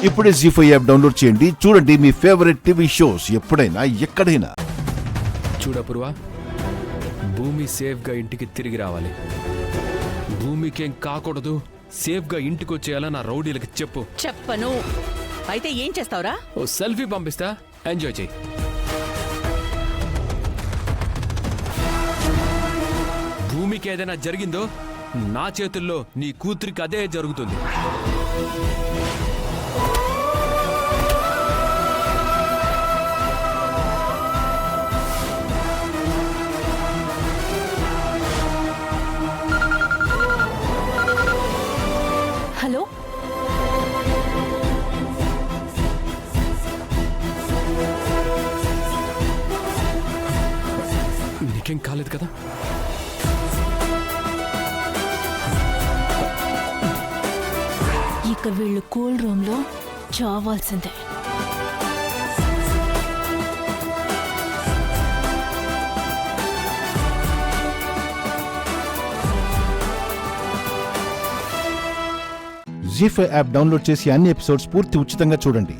ఇప్పుడే జీ5 app download చేయండి. చూడండి మీ ఫేవరెట్ టీవీ షోస్ ఎప్పుడైనా ఎక్కడైనా. చూడపురువా, భూమి సేఫ్గా ఇంటికి తిరిగి రావాలి. భూమికేం కాకూడదు, సేఫ్గా ఇంటికి వచ్చేయాలా నా రౌడీలకి చెప్పు. చెప్పను. అయితే ఏం చేస్తావురా? ఓ సెల్ఫీ పంపిస్తా, ఎంజాయ్ చేయి. భూమికి ఏదైనా జరిగిందో నా చేతుల్లో నీ కూతురికి అదే జరుగుతుంది. హలో, నీకేం కాలేదు కదా? ఇక వీళ్ళు కూల్ రూమ్ లో చావాల్సిందే. జీ5 యాప్ డౌన్లోడ్ చేసి అన్ని ఎపిసోడ్స్ పూర్తి ఉచితంగా చూడండి.